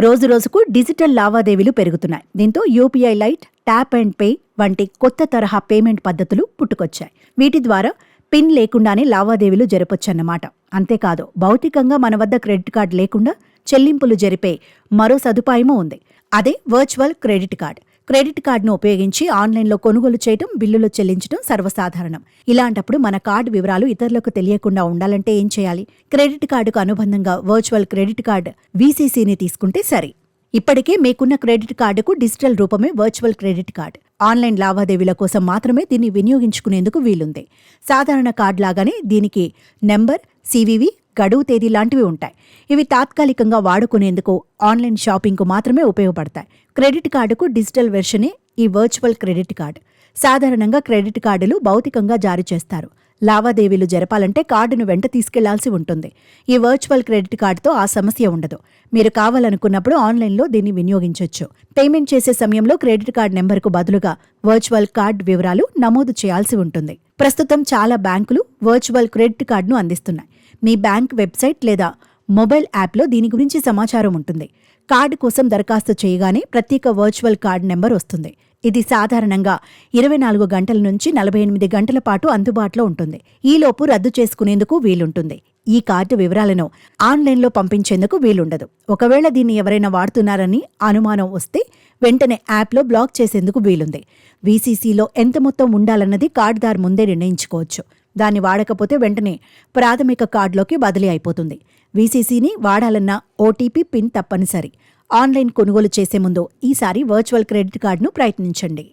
రోజురోజుకు డిజిటల్ లావాదేవీలు పెరుగుతున్నాయి. దీంతో UPI light, tap and pay వంటి కొత్త తరహా పేమెంట్ పద్ధతులు పుట్టుకొచ్చాయి. వీటి ద్వారా పిన్ లేకుండానే లావాదేవీలు జరపొచ్చన్నమాట. అంతేకాదు, భౌతికంగా మన వద్ద క్రెడిట్ కార్డు లేకుండా చెల్లింపులు జరిపే మరో సదుపాయమూ ఉంది. అదే వర్చువల్ క్రెడిట్ కార్డ్. క్రెడిట్ కార్డును ఉపయోగించి ఆన్లైన్లో కొనుగోలు చేయడం, బిల్లులు చెల్లించడం సర్వసాధారణం. ఇలాంటప్పుడు మన కార్డు వివరాలు ఇతరులకు తెలియకుండా ఉండాలంటే ఏం చేయాలి? క్రెడిట్ కార్డుకు అనుబంధంగా వర్చువల్ క్రెడిట్ కార్డ్ వీసీసీని తీసుకుంటే సరి. ఇప్పటికే మీకున్న క్రెడిట్ కార్డుకు డిజిటల్ రూపమే వర్చువల్ క్రెడిట్ కార్డ్. ఆన్లైన్ లావాదేవీల కోసం మాత్రమే దీన్ని వినియోగించుకునేందుకు వీలుంది. సాధారణ కార్డు లాగానే దీనికి నెంబర్, సివివి, గడువు తేదీ లాంటివి ఉంటాయి. ఇవి తాత్కాలికంగా వాడుకునేందుకు, ఆన్లైన్ షాపింగ్కు మాత్రమే ఉపయోగపడతాయి. క్రెడిట్ కార్డుకు డిజిటల్ వెర్షనే ఈ వర్చువల్ క్రెడిట్ కార్డ్. సాధారణంగా క్రెడిట్ కార్డులు భౌతికంగా జారీ చేస్తారు. లావాదేవీలు జరపాలంటే కార్డును వెంట తీసుకెళ్లాల్సి ఉంటుంది. ఈ వర్చువల్ క్రెడిట్ కార్డుతో ఆ సమస్య ఉండదు. మీరు కావాలనుకున్నప్పుడు ఆన్లైన్లో దీన్ని వినియోగించవచ్చు. పేమెంట్ చేసే సమయంలో క్రెడిట్ కార్డు నెంబర్కు బదులుగా వర్చువల్ కార్డ్ వివరాలు నమోదు చేయాల్సి ఉంటుంది. ప్రస్తుతం చాలా బ్యాంకులు వర్చువల్ క్రెడిట్ కార్డును అందిస్తున్నాయి. మీ బ్యాంక్ వెబ్సైట్ లేదా మొబైల్ యాప్లో దీని గురించి సమాచారం ఉంటుంది. కార్డు కోసం దరఖాస్తు చేయగానే ప్రత్యేక వర్చువల్ కార్డు నెంబర్ వస్తుంది. ఇది సాధారణంగా 24 గంటల నుంచి 48 గంటల పాటు అందుబాటులో ఉంటుంది. ఈలోపు రద్దు చేసుకునేందుకు వీలుంటుంది. ఈ కార్డు వివరాలను ఆన్లైన్లో పంపించేందుకు వీలుండదు. ఒకవేళ దీన్ని ఎవరైనా వాడుతున్నారని అనుమానం వస్తే వెంటనే యాప్లో బ్లాక్ చేసేందుకు వీలుంది. వీసీసీలో ఎంత మొత్తం ఉండాలన్నది కార్డుదారు ముందే నిర్ణయించుకోవచ్చు. దాన్ని వాడకపోతే వెంటనే ప్రాథమిక కార్డులోకి బదిలీ అయిపోతుంది. వీసీసీని వాడాలన్న ఓటీపీ, పిన్ తప్పనిసరి. ఆన్లైన్ కొనుగోలు చేసే ముందు ఈసారి వర్చువల్ క్రెడిట్ కార్డును ప్రయత్నించండి.